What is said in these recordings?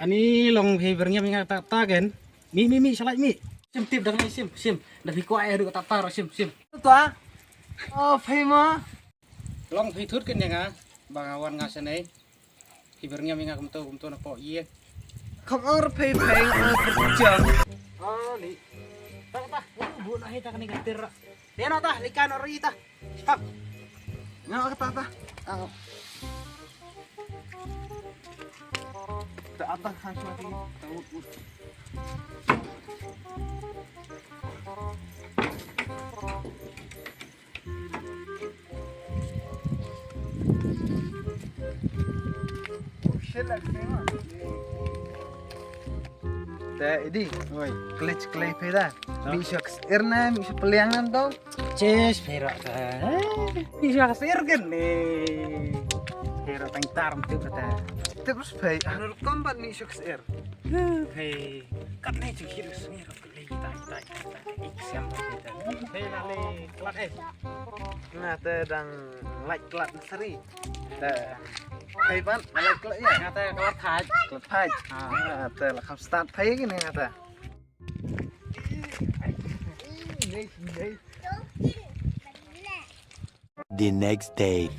Ani long fibernya mingat tata kan. Mi salai mi. Sim tip dengan sim. Dah fi kuai ada tata sim. Tua. Oh, phê mà. Long fi thut kan ya nga. Bangawan nga sanay. Fibernya mingat kumto na po iya. Không ở phê kerjang. Oh, ni. Ta. Bu na hita kan gatir. Dia na ta, likan ori ta. Stop. Ngao kata ta. Tak ada khas mati. Tahu. Shit like that. Teh ini, Oi. klej peda. Bisa erna, bisa peliangan tau. Ces perak ta. Bisa kasir kan ni. Perak tangtar tu kata. Terus baik, harus kombat nih bisa er. Hei, kat le tu hirus ni kat le ta. Iksiam kita. Hei le kelat Nah, teh dang like kelat seri. Teh, baik pan, like kelat ya. Ngata kelat thai. Kelat hai. Nah, teh lah kamu start pay gini ngata. The next day.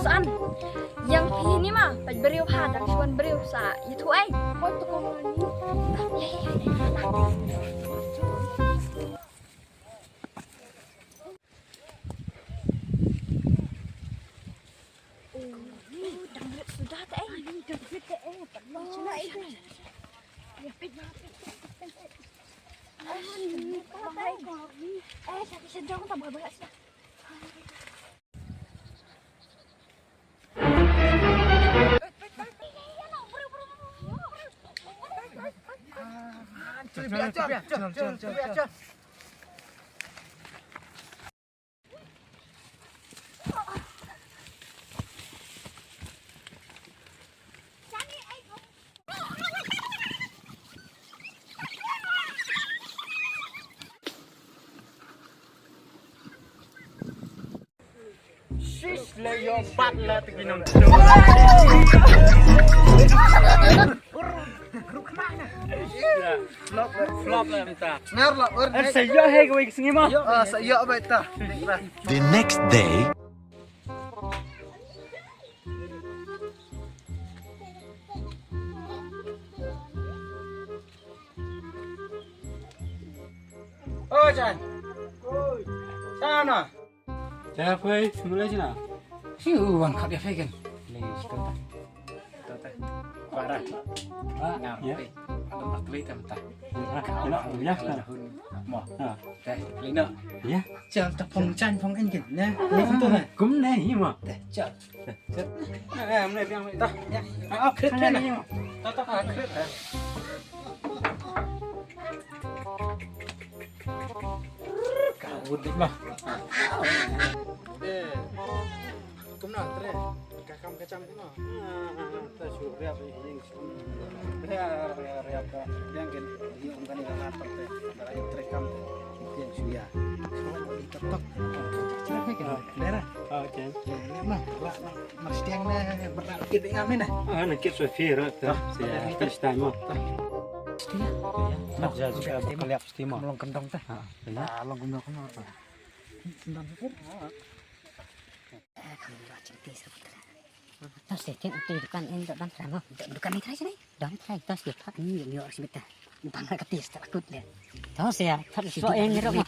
Saan yang ini mah pas beriu hadang cuman beriu sa itu kau tuh kau sudah teh sedang tak boleh Coba. Sis le yo bat la tiginam. Flop lah minta. Ngar lah, Saya hei kau ikut sini mah. saya apa itu? The next day. Oh Chan. Sao nào? Cha phơi, mulai sini. Siu wan kat dia phơi kan. Ni sekarang. Parah. Ngar. Ada nak beli tak mentah. Ya. Mau. Đây, lấy nợ. Ya. Chờ tập phòng tranh phòng anh kìa nha. Lấy không tôi này. Cũng này mà. Để chờ. Này hôm nay đang ta. Khít thế này. Ta khít hả? Cả buồn định mà. Cũng nào thế. Cả trăm thế nào. Ta chụp rep ini. Rep yang kan di company kan lapar teh. Dari terekam yang suya. Kalau di TikTok. Kenapa kan? Daerah. Oke. Mah, mas tiang na berlaki dengan mana? Ana kit so fira ta. Saya first time mah. Setia. Nak jadi kaliap stima. Melong kendong teh. Ya. Long kendong apa? Sendang pikir. Alhamdulillah cinta sebentar. Terus dia itu dukan ini tak dan sama. Dukan ini terakhir ni. Dan terakhir terus dia tak ni dia harus minta. Bangga ketis takut dia. Terus ya terus so yang ngerok.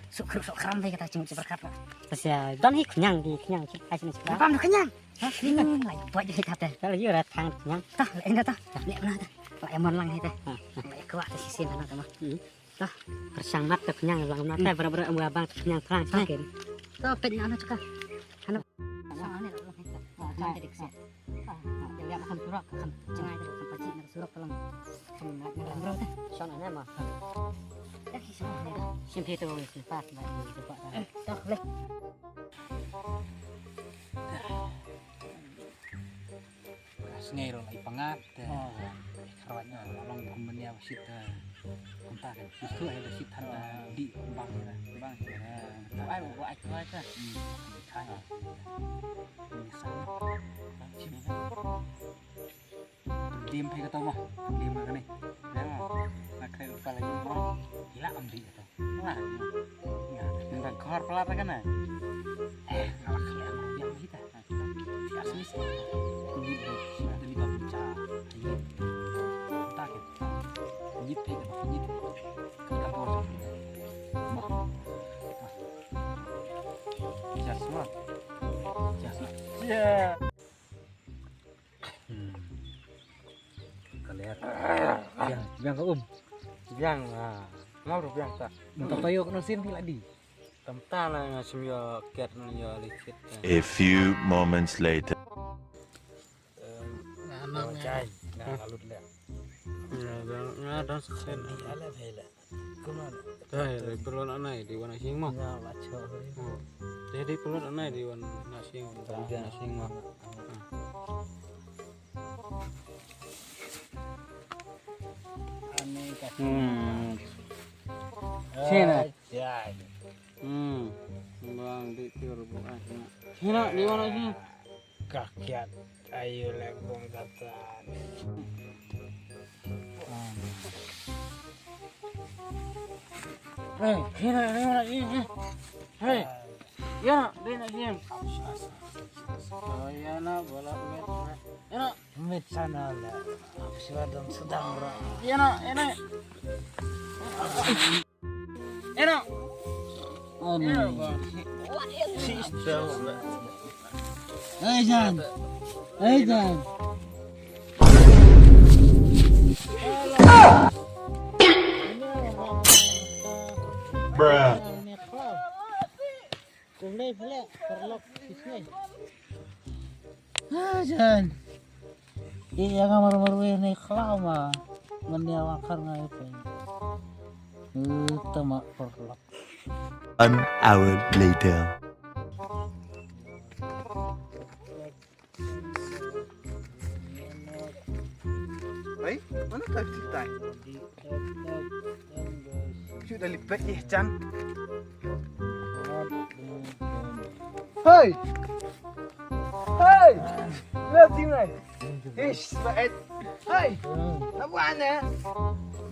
Sok keram deh kata cuma berkat. Terus ya dan ini kenyang kita sini sekarang. Pam kenyang. Lagi buat jadi kata. Kalau you datang kenyang. Tah, ini tah. Ini mana tah? Pak Emon lang itu. Baik kuat di sisi mana tah mah. Tah, bersang mat kenyang lang mat bener-bener abang kenyang terang sakit. Tuh pengen anak juga. Anu. Soalnya jangan jadi kesel. Dia makan surak, makan cengai dari tempat sini surak kalau makan bro teh. Soalnya mah. Siyempre ito ang silipat na silipat na. Boleh. Ngayon ay pangat. Karawatnya long pembennya wasit kontak kan. Justru ada sitan di bang ya. Bang. Ay buat ay kuat kan. Kaya. Diam hay kata mah. Diam kan ni. Memang. Nakay pala yung mga gila ang di ito. Nah. Nang kahar pala ta kana. Ngalak ya yang kita. Di asli sih. Ini dari di baca. Ayo. Tak kita. Ini pega ini. Kita boleh. Mah. Jasma. Jasma. Ya. Kalian. Biang ke Biang mau biang ta. Untuk tayo kena sini lagi. Tamta na semua ket ya licit. A few moments later. Cai. Lalu dia. Dan sen ala hela. Kumana? Dah, perlu anai di wana sing mah. Ya baca. Jadi perlu anai di wana sing, sing mah. Sini. Ya. Bang di tiur bukan. Sini di wana sing. Kakiat ayo lebong kata. Hei, sini di wana sing. Hei. Ya, di wana sing. Oh ya na bola met. Ya na. Mit sana lah. Sedang bro. Ya na, ya na. Ya na. Oh no. Hey Jan. Hey Jan. Bruh. Jan. Iya kamar-kamar ini kelama. Mendiawakar ngapain? Tama perlok. 1 hour later. Baik, mana tak cerita? Sudah lipat ya, Chan. Hei! Hei! Lihat sini. Ish, baik. Hei! Apa anda?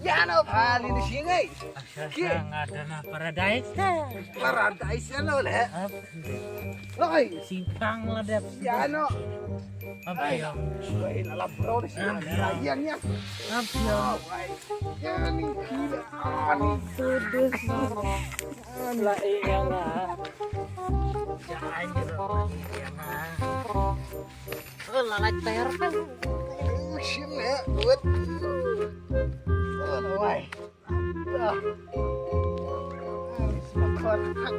Ya, no, pali di sini. Ada na paradise. Paradise ya, no, leh. Hei! Simpang lah dia. Ya, no. Apa ya? Baik, ala bro di sini. Lagiannya. Apa ya? Ya, ni gila. Ni pedes. Lah iya lah. Jangan Lalat ter kan. Shin ya, buat. Oh, why? Ah. Semakan hak.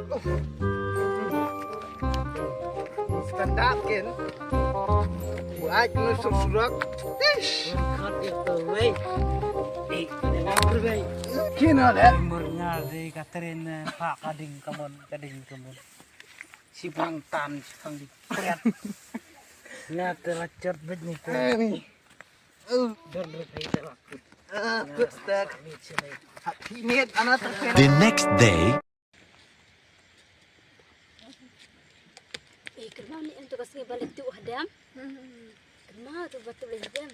Standar kan. Buat nusuk surak. Ish. kat itu wey. Berbay. Kena dah. Umurnya di Catherine Pak Kading kemon. Si Bangtan sang di. Lihat lecet bet nih. Ni. Berbay itu. Good stuff. Hati niat anak terkena. The next day. Kenapa nih untuk kasih balik tuh hadam? Kenapa tuh betul hadam?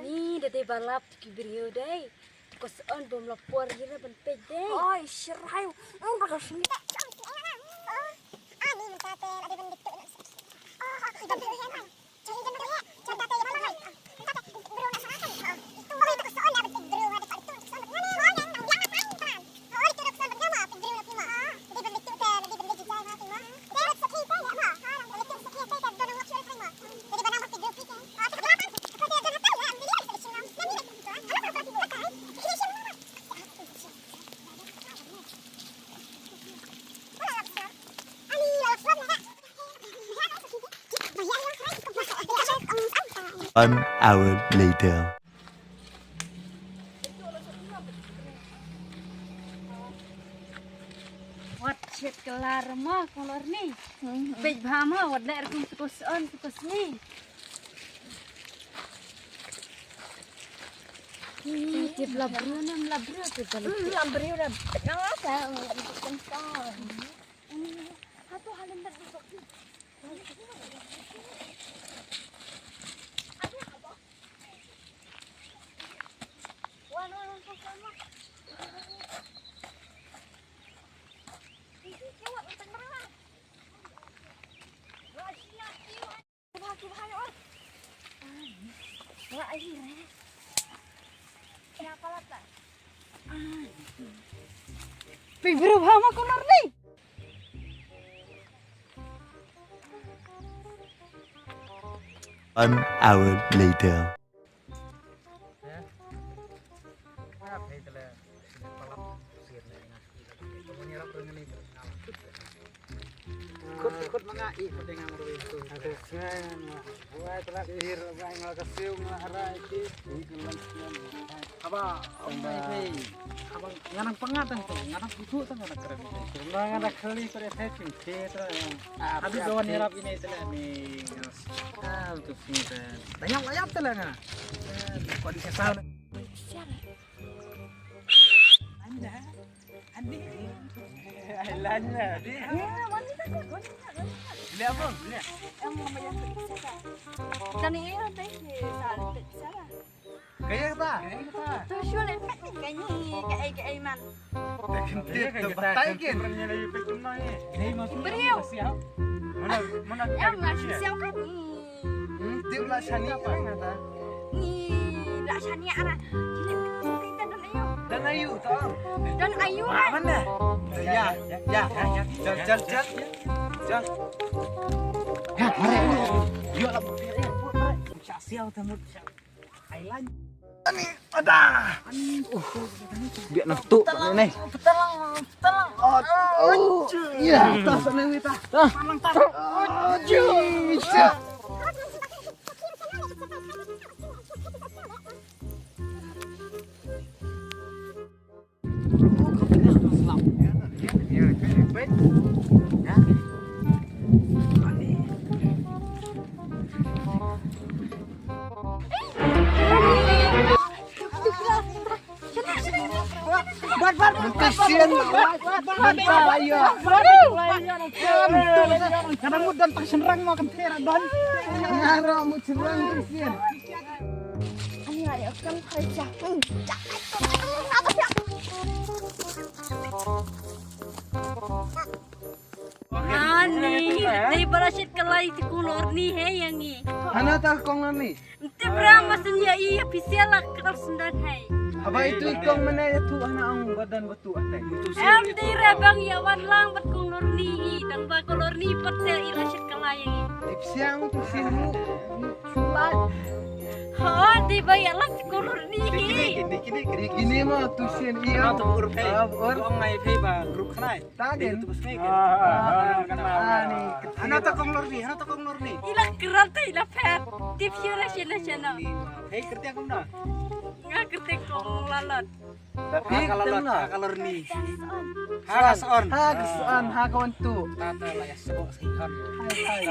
Nih dari balap tuh video deh. Kosan bom lapor gila benpej deh. Oh, syarayu. Enggak sini. 1 hour later. Wat shit kelar mah kolor ni. Baik bahama wat daer kum tukus ni. Dia labru tu balik. Labru dah. Kenapa? Kenapa? Satu hal yang tak berubah sama kolor ni. 1 hour later. Kut mengai dengan itu. Ada senang. Buat terakhir bang kasih ngarai itu. Apa? Abang nganang pengatan tu, nganang itu tu nganang keren. Nganang kali pada setting theater yang. Habis kawan nirap ini telah ni. Untuk sini. Banyak layap telah ngah. Kau di kesal. Anda, andi. Lanya. Beli apa? Beli. Dan ini nanti salah. Kaya ta? Tu sure le kayaknya kayak man. Taikin. Beriau. Mana Yang ngasih siapa kan? Dia lah shani apa ngata? Ni lah shani anak. Kita Dan ayu tau. dan ayu. Mana? Ya. Jal. Ya, mari. Yo lah. Sial temut. Ailan. Ani ada. Dia nentu ni. Telang. Oh. Ya, tas ni ta. Malang ta. Aduh. Kasian, ayo. Kadang mudan tak serang mau kentera don. Ngaro mu serang kasian. Ayo kan kerja. Ani, dari barasit kalai ti kolor ni he yang ni. Hana tak kong ni. Ente berapa senya iya official lah kalau sendan hai. Aba itu ikong mana tu hana ang badan batu atai. Em di rebang ya wan lang bat kolor ni dan ba kolor ni pate ilasit kalai yang ni. Siang tu sinu. Sulat. Ha di ba ya lang kolor ni. Kini mah tu sian iya. Orang ngai pay ba grup kanai. Tagen. Hana tak kong lorni. Ilah kerat tu ilah pet. Tip siapa siapa. Pay kerja kamu dah. Nggak ketik kong lalat. Tapi Kalor ni. Hagas on. Ha kawan tu. Tata layas sebok sihan. Hai.